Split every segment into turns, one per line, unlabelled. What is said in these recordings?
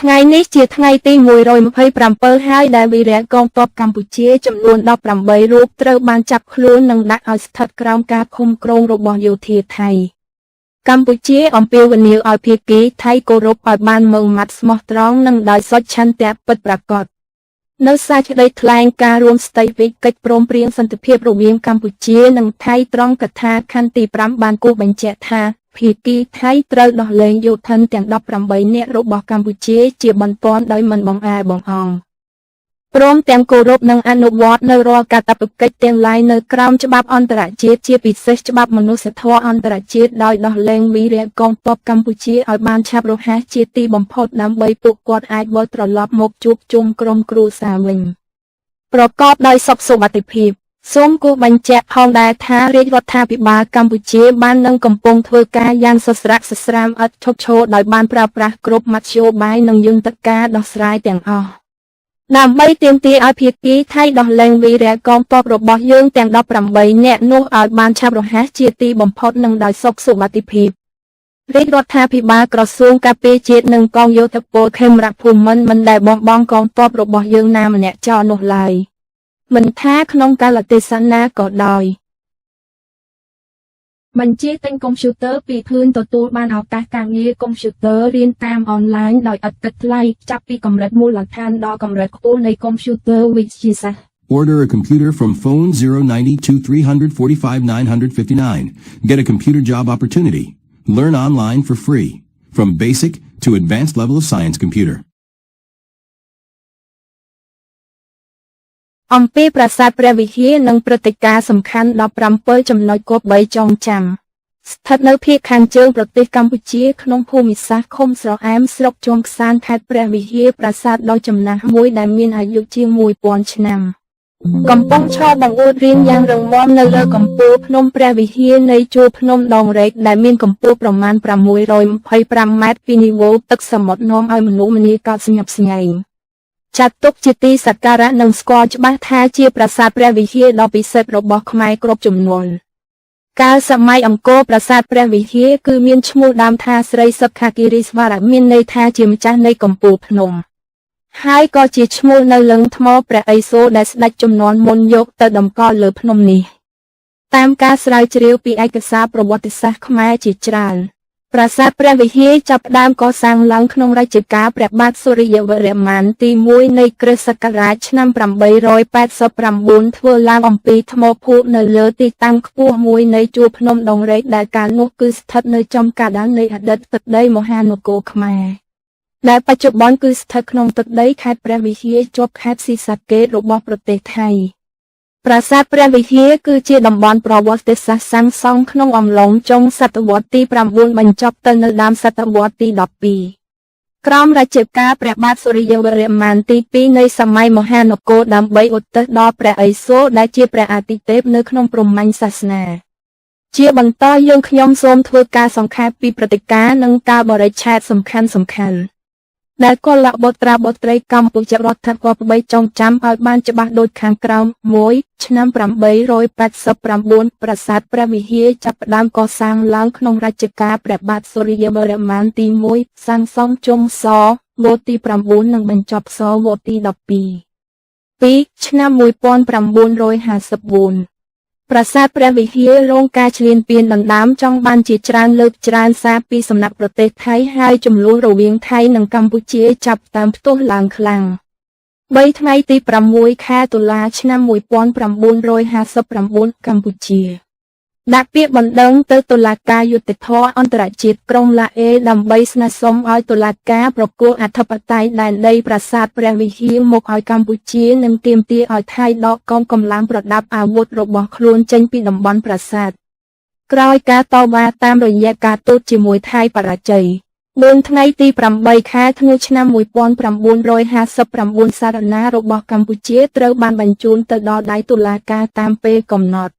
ថ្ងៃនេះជាថ្ងៃទី127ហើយដែលវីរៈកងទ័ពកម្ពុជាចំនួន18រូបត្រូវបានចាប់ខ្លួននិងដាក់ឲ្យស្ថិតក្រោមការឃុំគ្រងរបស់យោធាថៃកម្ពុជាអំពាវនាវឲ្យភាគីថៃគោរពឲ្យបានម៉ឺងម៉ាត់ស្មោះត្រង់និងដោយសុឆន្ទៈពិតប្រាកដនៅសេចក្តីថ្លែងការណ៍រួមស្តីពីកិច្ចព្រមព្រៀងសន្តិភាពរវាងកម្ពុជានិងថៃត្រង់កថាខណ្ឌទី5បានគូបញ្ជាក់ថាភាគីថៃត្រូវដោះលែងយោធិនទាំង18នាក់របស់កម្ពុជាជាបន្ទាន់ដោយមិនបង្អែបង្អង់ព្រមទាំងគោរពនិងអនុវត្តនូវរាល់កាតព្វកិច្ចទាំងឡាយនៅក្រោមច្បាប់អន្តរជាតិជាពិសេសច្បាប់មនុស្សធម៌អន្តរជាតិដោយដោះលែងវីរៈកងទ័ពកម្ពុជាឲ្យបានឆាប់រហ័សជាទីបំផុតដើម្បីពួកគាត់អាចវិលត្រឡប់មកជួបជុំក្រុមគ្រួសារវិញប្រកបដោយសុខសុវត្ថិភាពសូមគូបញ្ជាក់ផងដែរថារាជរដ្ឋាភិបាលកម្ពុជាបាននឹងកំពុងធ្វើការយ៉ាងសស្រាក់សស្រាមឥតឈប់ឈរដោយបានប្រើប្រាស់គ្រប់មធ្យោបាយនិងយន្តការដោះស្រាយទាំងអស់ដើម្បីទាមទារឲ្យភាគីថៃដោះលែងវីរៈកងទ័ពរបស់យើងទាំង18នាក់នោះឲ្យបានឆាប់រហ័សជាទីបំផុតនិងដោយសុខសុវត្ថិភាពរាជរដ្ឋាភិបាលក្រសួងការពារជាតិនិងកងយោធពលខេមរភូមិន្ទមិនដែលបោះបង់កងទ័ពរបស់យើងណាម្នាក់ចោលនោះឡើយមិនថាក្នុងកាលៈទេសៈណាក៏ដោយបញ្ជាទិញកុំព្យូទ័រពីភឿនទទួលបានឱកាសការងារកុំព្យូទ័ររៀនតាមអនឡាញដោយឥតគិតថ្លៃចាប់ពីកម្រិតមូលដ្ឋានដល់កម្រិតខ្ពស់នៃកុំព្យូទ័រវិទ្យាសាស្ត្រ
Order a computer from phone 092 345 959. Get a computer job opportunity. Learn online for free. From basic to advanced level of science computer.
អំពីប្រាសាទព្រះវិហារនិងព្រឹត្តិការណ៍សំខាន់17ចំណុចគប្បីចងចាំស្ថិតនៅភាគខាងជើងប្រទេសកម្ពុជាក្នុងភូមិសាស្ត្រឃុំស្រអែមស្រុកជាំខ្សាន្តខេត្តព្រះវិហារប្រាសាទដ៏ចំណាស់មួយដែលមានអាយុជាង1000ឆ្នាំកំពុងឈរបង្អួតរៀងយ៉ាងរឹងមាំនៅលើកំពូលភ្នំព្រះវិហារនៃជួរភ្នំដងរែកដែលមានកម្ពស់ប្រមាណ625ម៉ែត្រពីនីវ៉ូទឹកសមុទ្រនាំឲ្យមនុស្សម្នាកោតស្ញប់ស្ញែងចាត់ទុកជាទីសក្ការៈនិងស្គាល់ច្បាស់ថាជាប្រាសាទព្រះវិហារដ៏ពិសិដ្ឋរបស់ខ្មែរគ្រប់ជំនាន់កាលសម័យអង្គរប្រាសាទព្រះវិហារគឺមានឈ្មោះដើមថាស្រីសុខាគិរីស្វារមានន័យថាជាម្ចាស់នៃកំពូលភ្នំហើយក៏ជាឈ្មោះនៅលឹងថ្មព្រះឥសូរដែលស្ដេចជំនាន់មុនយកទៅតម្កល់លើភ្នំនេះតាមការស្រាវជ្រាវពីឯកសារប្រវត្តិសាស្ត្រខ្មែរជាច្រើនប្រាសាទព្រះវិហារចាប់ផ្ដើមកសាងឡើងក្នុងរជ្ជកាលព្រះបាទសូរ្យវរ្ម័នទី1នៃគ្រិស្តសករាជឆ្នាំ889ធ្វើឡើងអំពីថ្មភក់នៅលើទីតាំងខ្ពស់មួយនៃជួរភ្នំដងរែកដែលកាលនោះគឺស្ថិតនៅចំកណ្ដាលនៃអតីតទឹកដីមហានគរខ្មែរដែលបច្ចុប្បន្នគឺស្ថិតក្នុងទឹកដីខេត្តព្រះវិហារជាប់ខេត្តស៊ីសាកេតរបស់ប្រទេសថៃប្រាសាទព្រះវិហារគឺជាតំបន់ប្រវត្តិសាស្ត្រសាងសង់ក្នុងអំឡុងចុងសតវត្សទី9បញ្ចប់ទៅនៅដើមសតវត្សទី12ក្រោមរជ្ជកាលព្រះបាទសូរ្យវរ្ម័នទី2នៃសម័យមហានគរដើម្បីឧទ្ទិសដល់ព្រះឥសូរដែលជាព្រះអាទិទេពនៅក្នុងព្រហ្មញ្ញសាសនាជាបន្តយើងខ្ញុំសូមធ្វើការសង្ខេបពីព្រឹត្តិការណ៍និងការបរិច្ឆេទសំខាន់ដែលកុលបុត្រាបុត្រីកម្ពុជារដ្ឋាភិបាលចងចាំឲ្យបានច្បាស់ដូចខាងក្រោម1ឆ្នាំ889ប្រាសាទព្រះវិហារចាប់ផ្ដើមកសាងឡើងក្នុងរជ្ជកាលព្រះបាទសូរ្យវរ្ម័នទី1សាងសង់ជុំសវត្សទី9និងបញ្ចប់សវត្សទី12 2ឆ្នាំ1954ប្រាសាទព្រះវិហាររងការឈ្លានពានដណ្ដើមចង់បានជាច្រើនលើកច្រើនសារពីសំណាក់ប្រទេសថៃហើយចំនួនរវាងថៃនិងកម្ពុជាចាប់តាមផ្ទុះឡើងខ្លាំង3ថ្ងៃទី6ខែតុលាឆ្នាំ1959កម្ពុជាដាក់ពាក្យបណ្ដឹងទៅតុលាការយុត្តិធម៌អន្តរជាតិក្រុងឡាអេដើម្បីស្នើសុំឲ្យតុលាការប្រគល់អធិបតេយ្យដែនដីប្រាសាទព្រះវិហារមកឲ្យកម្ពុជានិងទាមទារឲ្យថៃដកកងកម្លាំងប្រដាប់អាវុធរបស់ខ្លួនចេញពីតំបន់ប្រាសាទក្រោយការតវ៉ាតាមរយៈការទូតជាមួយថៃបរាជ័យ4ថ្ងៃទី8ខែធ្នូឆ្នាំ1959សារណារបស់កម្ពុជាត្រូវបានបញ្ជូនទៅដល់ដៃតុលាការតាមពេលកំណត់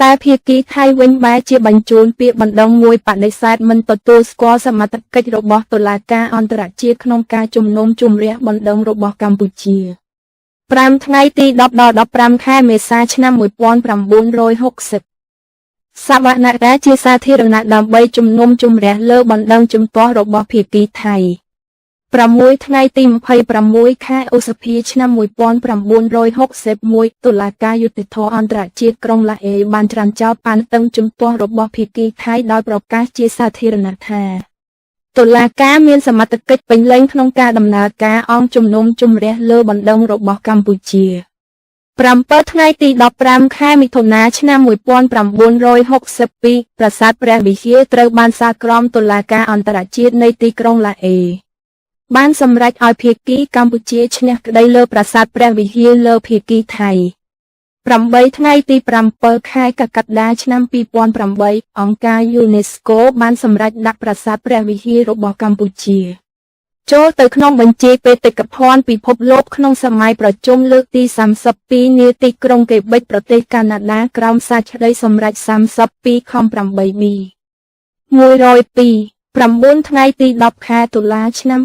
តែភាគីថៃវិញបែរជាបញ្ជូនពាក្យបណ្ដឹងមួយបដិសេធមិនទទួលស្គាល់សមត្ថកិច្ចរបស់តុលាការអន្តរជាតិក្នុងការជំនុំជម្រះបណ្ដឹងរបស់កម្ពុជា5ថ្ងៃទី10ដល់15ខែមេសាឆ្នាំ1960សវនរាជាសាធារណៈដើម្បីជំនុំជម្រះលើបណ្ដឹងជំទាស់របស់ភាគីថៃ 6 ថ្ងៃទី 26 ខែឧសភាឆ្នាំ 1961 តុលាការយុត្តិធម៌អន្តរជាតិក្រុងឡាអេបានច្រានចោលប៉ាន់តឹងជំទាស់របស់ភាគីថៃដោយប្រកាសជាសាធារណៈថាតុលាការមានសមត្ថកិច្ចពេញលេញក្នុងការដំណើរការអង្គជំនុំជម្រះលើបណ្ដឹងរបស់កម្ពុជា7 ថ្ងៃទី 15 ខែមិថុនាឆ្នាំ 1962 ប្រាសាទព្រះវិហារត្រូវបានសាលក្រមតុលាការអន្តរជាតិនៃទីក្រុងឡាអេបានសម្រេចឲ្យភាគីកម្ពុជាឈ្នះក្តីលើប្រាសាទព្រះវិហារលើភាគីថៃ8 ថ្ងៃទី 7 ខែកក្កដាឆ្នាំ 2008 អង្គការ UNESCO បានសម្រេចដាក់ប្រាសាទព្រះវិហាររបស់កម្ពុជាចូលទៅក្នុងបញ្ជីបេតិកភណ្ឌពិភពលោកក្នុងសម័យប្រជុំលើកទី 32 នាទីក្រុងកេបិចប្រទេសកាណាដាក្រោមសេចក្តីសម្រេច 32 ខំ 8B 102 9 ថ្ងៃទី 10 ខែតុលាឆ្នាំ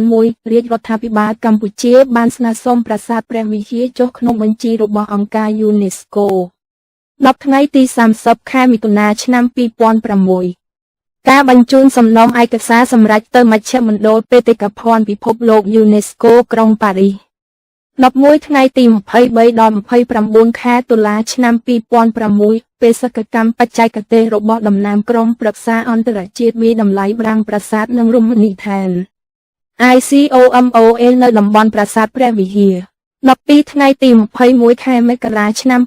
2001 រាជរដ្ឋាភិបាលកម្ពុជាបានស្នើសុំប្រាសាទព្រះវិហារចុះក្នុងបញ្ជីរបស់អង្គការ UNESCO 10 ថ្ងៃទី 30 ខែមិថុនាឆ្នាំ 2006 ការបញ្ជូនសំណុំឯកសារសម្រេចទៅមជ្ឈមណ្ឌលបេតិកភណ្ឌពិភពលោក UNESCO ក្រុងប៉ារីស11 ថ្ងៃទី 23 ដល់ 29 ខែតុលាឆ្នាំ 2006 បេសកកម្មបច្ចេកទេសរបស់តំណាងក្រុមប្រឹក្សាអន្តរជាតិវិតម្លៃប្រាង្គប្រាសាទនិងរមណីយដ្ឋាន ICOMOL នៅតំបន់ប្រាសាទព្រះវិហារ12 ថ្ងៃទី 21 ខែមករាឆ្នាំ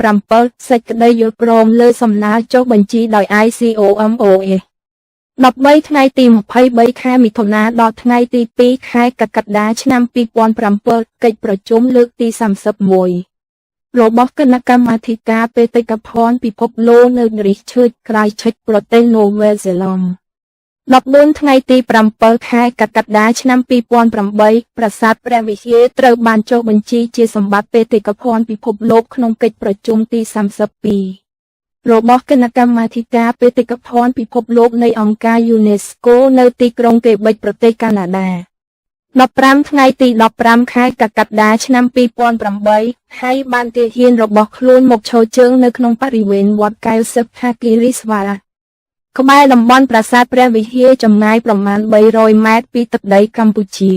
2007 សេចក្តីយល់ព្រមលើសំណើចុះបញ្ជីដោយ ICOMOL 13 ថ្ងៃទី 23 ខែមិថុនាដល់ថ្ងៃទី 2 ខែកក្កដាឆ្នាំ 2007 កិច្ចប្រជុំលើកទី 31 របស់គណៈកម្មាធិការបេតិកភណ្ឌពិភពលោកនៅរីសឈើចក្រៃឈិចប្រទេសនូវែលសេឡង់14 ថ្ងៃទី 7 ខែកក្កដាឆ្នាំ 2008 ប្រាសាទព្រះវិហារត្រូវបានចុះបញ្ជីជាសម្បត្តិបេតិកភណ្ឌពិភពលោកក្នុងកិច្ចប្រជុំទី 32 របស់គណៈកម្មាធិការបេតិកភណ្ឌពិភពលោកនៃអង្គការ UNESCO នៅទីក្រុងកេបិចប្រទេសកាណាដា15 ថ្ងៃទី 15 ខែកក្កដាឆ្នាំ 2008 ហើយបានទាហានរបស់ខ្លួនមកឈរជើងនៅក្នុងបរិវេណវត្តកែវសិប្បហាគិរីស្វារក្បែរតំបន់ប្រាសាទព្រះវិហារចម្ងាយប្រមាណ 300 ម៉ែត្រពីទឹកដីកម្ពុជា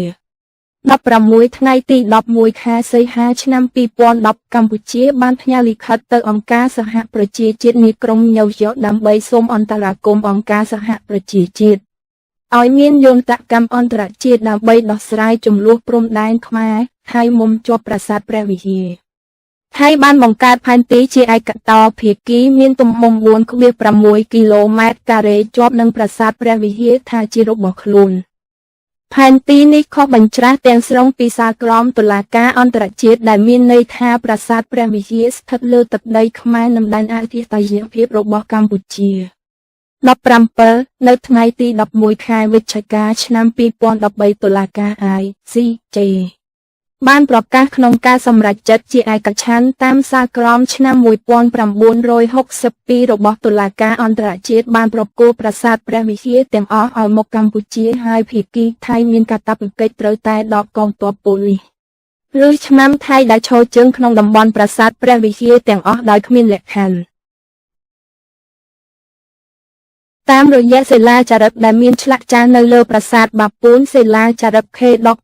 16 ថ្ងៃទី 11 ខែសីហាឆ្នាំ 2010 កម្ពុជាបានផ្ញើលិខិតទៅអង្គការសហប្រជាជាតិនៃក្រុងញូវយ៉កដើម្បីសូមអន្តរាគមន៍អង្គការសហប្រជាជាតិឲ្យមានយន្តកម្មអន្តរជាតិដើម្បីដោះស្រាយជម្លោះព្រំដែនខ្មែរថៃមុំជាប់ប្រាសាទព្រះវិហារថៃបានបង្កើតផែនទីជាឯកតោភាគីមានទំហំ 4.6 គីឡូម៉ែត្រការ៉េជាប់នឹងប្រាសាទព្រះវិហារថាជារបស់ខ្លួនផែនទីនេះខុសបញ្ច្រាស់ទាំងស្រុងពីសាលក្រមតុលាការអន្តរជាតិដែលមានន័យថាប្រាសាទព្រះវិហារស្ថិតលើទឹកដីខ្មែរនិងដែនអធិបតេយ្យភាពរបស់កម្ពុជា17 នៅថ្ងៃទី 11 ខែវិច្ឆិកាឆ្នាំ 2013 តុលាការ ICJ បានប្រកាសក្នុងការសម្រេចចិត្តជាឯកច្ឆន្ទតាមសាលក្រមឆ្នាំ 1962 របស់តុលាការអន្តរជាតិបានប្រគល់ប្រាសាទព្រះវិហារទាំងអស់ឲ្យមកកម្ពុជាហើយភាគីថៃមានកាតព្វកិច្ចត្រូវតែដកកងទ័ពប៉ូលីសឬឆ្មាំថៃដែលឈរជើងក្នុងតំបន់ប្រាសាទព្រះវិហារទាំងអស់ដោយគ្មានលក្ខខណ្ឌតាមរយៈសិលាចារឹកដែលមានឆ្លាក់ចាស់នៅលើប្រាសាទបាពួនសិលាចារឹកខេដក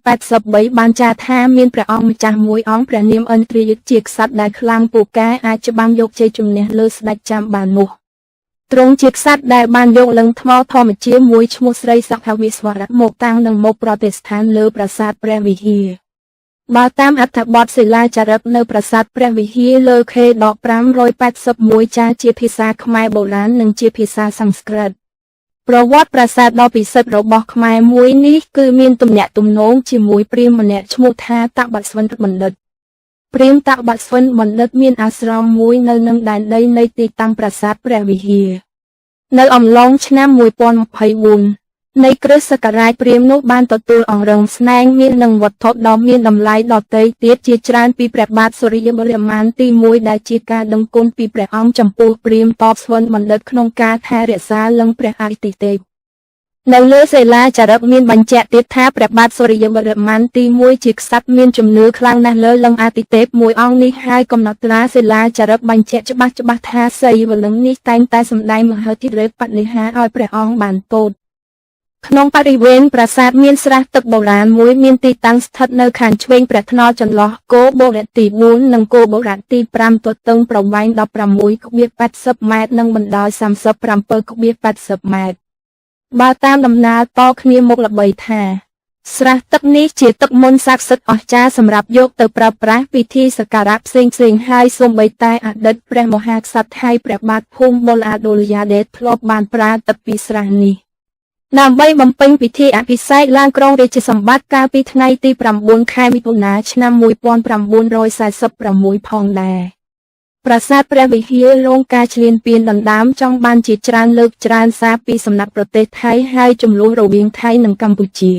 583បានចារថាមានព្រះអង្គម្ចាស់មួយអង្គព្រះនាមឥន្ទ្រាយុទ្ធជាក្សត្រដែលខ្លាំងពូកែអាចច្បាំងយកជ័យជំនះលើស្ដេចចាំបាននោះទ្រង់ជាក្សត្រដែលបានយកលិង្គថ្មធម្មជាមួយឈ្មោះស្រីសខវិស្វរៈមកតាំងនឹងមកប្រតិស្ថានលើប្រាសាទព្រះវិហារបើតាមអត្ថបទសិលាចារឹកនៅប្រាសាទព្រះវិហារលើខេដក581ចារជាភាសាខ្មែរបុរាណនិងជាភាសាសំស្ក្រឹតប្រវត្តិប្រាសាទដ៏ពិសិដ្ឋរបស់ខ្មែរមួយនេះគឺមានទំនាក់ទំនងជាមួយព្រាហ្មណ៍ម្នាក់ឈ្មោះថាតបស្វិនបណ្ឌិតព្រាហ្មណ៍តបស្វិនបណ្ឌិតមានអាស្រមមួយនៅនឹងដែនដីនៃទីតាំងប្រាសាទព្រះវិហារនៅអំឡុងឆ្នាំ 1024 នៃគ្រិស្តសករាជព្រាហ្មណ៍នោះបានទទួលអង្រឹងស្នែងមាននឹងវត្ថុដ៏មានតម្លៃដទៃទៀតជាច្រើនពីព្រះបាទសូរ្យវរ្ម័នទី 1ដែលជាការដឹងគុណពីព្រះអង្គចំពោះព្រាហ្មណ៍តបស្វិនបណ្ឌិតក្នុងការថែរក្សាលិង្គព្រះអាទិទេពនៅលើសិលាចារឹកមានបញ្ជាក់ទៀតថាព្រះបាទសូរ្យវរ្ម័នទី 1ជាក្សត្រមានជំនឿខ្លាំងណាស់លើលិង្គអាទិទេពមួយអង្គនេះហើយកំណត់ត្រាសិលាចារឹកបញ្ជាក់ច្បាស់ថាសីវលិង្គនេះតែងតែសម្ដែងមហិទ្ធិឫទ្ធិបដិហារឲ្យព្រះអង្គបានពោល ក្នុងបរិវេណប្រាសាទមានស្រះទឹកបុរាណមួយមានទីតាំងស្ថិតនៅខាងឆ្វេងព្រះថ្នល់ចន្លោះគោបុរៈទី4និងគោបុរៈទី5ទទឹងប្រវែង 16,80 ម៉ែត្រនិងបណ្ដោយ 37,80 ម៉ែត្របើតាមដំណើរតគ្នាមកល្បីថាស្រះទឹកនេះជាទឹកមន្តស័ក្តិសិទ្ធិអស្ចារ្យសម្រាប់យកទៅប្រើប្រាស់ពិធីសក្ការៈផ្សេងៗហើយសូម្បីតែអតីតព្រះមហាក្សត្រថៃព្រះបាទភូមិបុលអាដូលយ៉ាដេតធ្លាប់បានប្រើទឹកពីស្រះនេះដើម្បីបំពេញពិធីអភិសេកឡើងគ្រងរាជសម្បត្តិកាលពីថ្ងៃទី9 ខែមិថុនាឆ្នាំ 1946 ផងដែរប្រាសាទព្រះវិហាររងការឈ្លានពានដណ្ដើមចង់បានជាច្រើនលើកច្រើនសារពីសំណាក់ប្រទេសថៃហើយចំនួនរវាងថៃនិងកម្ពុជា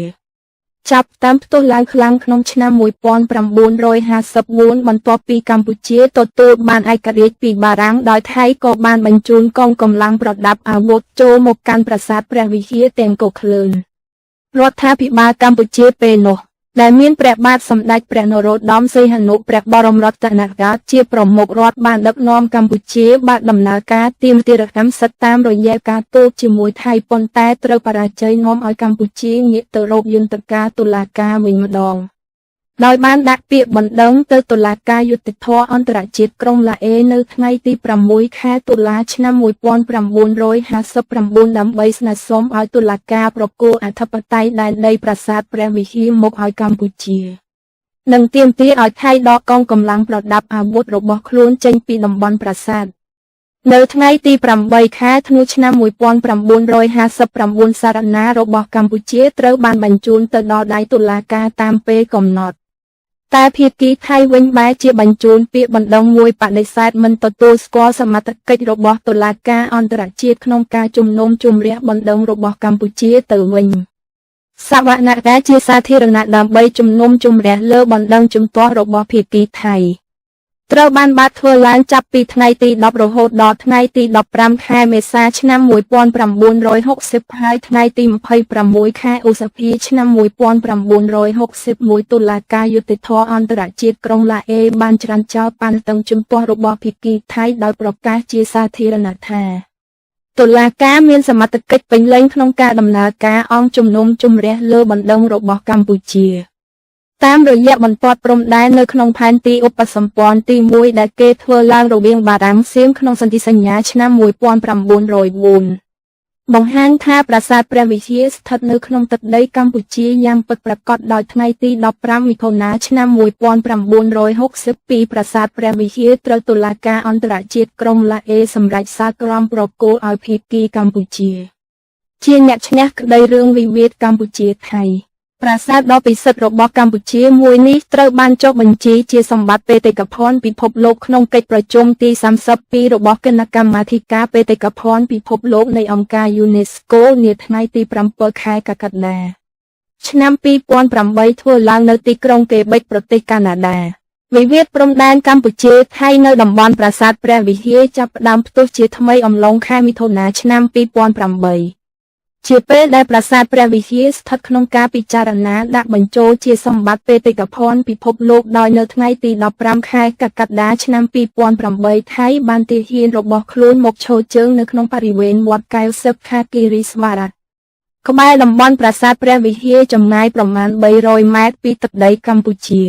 ចាប់តាមផ្ទុះឡើងខ្លាំងក្នុងឆ្នាំ 1954 បន្ទាប់ពីកម្ពុជាទទួលបានឯករាជ្យពីបារាំងដោយថៃក៏បានបញ្ជូនកងកម្លាំងប្រដាប់អាវុធចូលមកកាន់ប្រាសាទព្រះវិហារទាំងកុកឃ្លើនរដ្ឋាភិបាលកម្ពុជាពេលនោះដែលមានព្រះបាទសម្ដេចព្រះនរោត្តមសីហនុព្រះបរមរដ្ឋាភិបាលជាប្រមុខរដ្ឋបានដឹកនាំកម្ពុជាបើកដំណើរការទាមទារកម្មសិទ្ធិតាមរយៈការទូតជាមួយថៃប៉ុន្តែត្រូវបរាជ័យនាំឲ្យកម្ពុជាងាកទៅរកយន្តការតុលាការវិញម្ដងដោយបានដាក់ពាក្យបណ្ដឹងទៅតុលាការយុត្តិធម៌អន្តរជាតិក្រុងឡាអេនៅថ្ងៃទី6 ខែតុលាឆ្នាំ 1959 ដើម្បីស្នើសុំឲ្យតុលាការប្រគល់អធិបតេយ្យដែនដីប្រាសាទព្រះវិហារមកឲ្យកម្ពុជានិងទាមទារឲ្យថៃដកកងកម្លាំងប្រដាប់អាវុធរបស់ខ្លួនចេញពីតំបន់ប្រាសាទនៅថ្ងៃទី8 ខែធ្នូឆ្នាំ 1959 សារណារបស់កម្ពុជាត្រូវបានបញ្ជូនទៅដល់ដៃតុលាការតាមពេលកំណត់តែភាគីថៃវិញបែរជាបញ្ជូនពាក្យបណ្ដឹងមួយបដិសេធមិនទទួលស្គាល់សមត្ថកិច្ចរបស់តុលាការអន្តរជាតិក្នុងការជំនុំជម្រះបណ្ដឹងរបស់កម្ពុជាទៅវិញសវនកម្មជាសាធារណៈដើម្បីជំនុំជម្រះលើបណ្ដឹងជំទាស់របស់ភាគីថៃត្រូវបានបាត់ធ្វើឡើងចាប់ពីថ្ងៃទី10រហូតដល់ថ្ងៃទី15 ខែមេសាឆ្នាំ 1960 ហើយថ្ងៃទី26 ខែឧសភាឆ្នាំ 1961 តុលាការយុត្តិធម៌អន្តរជាតិក្រុងឡាអេបានច្រានចោលប៉ាន់តឹងជំទាស់របស់ភាគីថៃដោយប្រកាសជាសាធារណៈថាតុលាការមានសមត្ថកិច្ចពេញលេញក្នុងការដំណើរការអង្គជំនុំជម្រះលើបណ្ដឹងរបស់កម្ពុជាតាមរយៈបន្ទាត់ព្រំដែននៅក្នុងផែនទីឧបសម្ព័ន្ធទី1ដែលគេធ្វើឡើងរវាងបារាំងសៀមក្នុងសន្ធិសញ្ញាឆ្នាំ 1904 បង្ហាញថាប្រាសាទព្រះវិហារស្ថិតនៅក្នុងទឹកដីកម្ពុជាយ៉ាងពិតប្រាកដដោយថ្ងៃទី15 មិថុនាឆ្នាំ 1962 ប្រាសាទព្រះវិហារត្រូវតុលាការអន្តរជាតិក្រុងឡាអេសម្រេចសាលក្រមប្រគល់ឲ្យភាគីកម្ពុជាជាអ្នកឈ្នះក្តីរឿងវិវាទកម្ពុជាថៃប្រាសាទដ៏ពិសិដ្ឋរបស់កម្ពុជាមួយនេះត្រូវបានចុះបញ្ជីជាសម្បត្តិបេតិកភណ្ឌពិភពលោកក្នុងកិច្ចប្រជុំទី 32 របស់គណៈកម្មាធិការបេតិកភណ្ឌពិភពលោកនៃអង្គការ UNESCO នាថ្ងៃទី 7 ខែកក្កដាឆ្នាំ 2008 ធ្វើឡើងនៅទីក្រុងកេបិចប្រទេសកាណាដាវិវាទព្រំដែនកម្ពុជាថៃនៅតំបន់ប្រាសាទព្រះវិហារចាប់ផ្ដើមផ្ទុះជាថ្មីអំឡុងខែមិថុនាឆ្នាំ 2008ជាពេលដែលប្រាសាទព្រះវិហារស្ថិតក្នុងការពិចារណាដាក់បញ្ចូលជាសម្បត្តិបេតិកភណ្ឌពិភពលោកដោយនៅថ្ងៃទី15 ខែកក្កដាឆ្នាំ 2008 ថៃបានទាហានរបស់ខ្លួនមកឈរជើងនៅក្នុងបរិវេណវត្តកែវសិបខាគិរីស្វារៈក្បែរតំបន់ប្រាសាទព្រះវិហារចម្ងាយប្រមាណ 300 ម៉ែត្រពីទឹកដីកម្ពុជា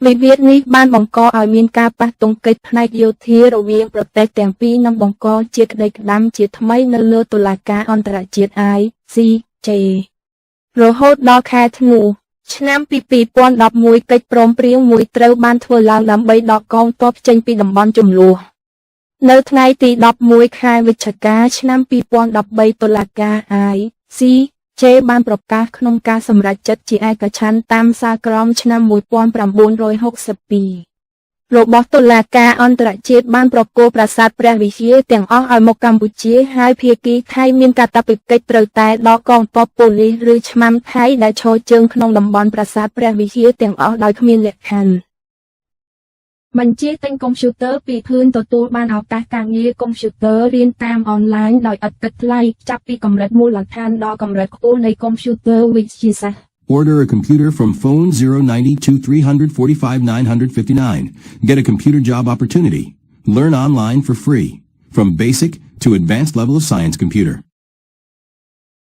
វិវាទនេះបានបង្កឲ្យមានការប៉ះទង្គិចផ្នែកយោធារវាងប្រទេសទាំងពីរនិងបង្កជាក្តីក្តាំជាថ្មីនៅលើតុលាការអន្តរជាតិ ICJ រហូតដល់ខែធ្នូឆ្នាំ 2011 កិច្ចព្រមព្រៀងមួយត្រូវបានធ្វើឡើងដើម្បីដកកងទ័ពចេញពីតំបន់ជម្លោះនៅថ្ងៃទី11 ខែវិច្ឆិកាឆ្នាំ 2013 តុលាការ ICJ បានប្រកាសក្នុងការសម្រេចចិត្តជាឯកច្ឆន្ទតាមសាលក្រមឆ្នាំ 1962 របស់តុលាការអន្តរជាតិបានប្រគល់ប្រាសាទព្រះវិហារទាំងអស់ឲ្យមកកម្ពុជាហើយភាគីថៃមានកាតព្វកិច្ចត្រូវតែដកកងទ័ពប៉ូលីសឬឆ្មាំថៃដែលឈរជើងក្នុងតំបន់ប្រាសាទព្រះវិហារទាំងអស់ដោយគ្មានលក្ខខណ្ឌបញ្ជាទិញកុំព្យូទ័រពីភឿនទទួលបានឱកាសការងារកុំព្យូទ័ររៀនតាមអនឡាញដោយឥតគិតថ្លៃចាប់ពីកម្រិតមូលដ្ឋានដល់កម្រិតខ្ពស់នៃកុំព្យូទ័រវិទ្យាសាស្ត្រ
Order a computer from phone 092-345-959. Get a computer job opportunity. Learn online for free. From basic to advanced level of science computer.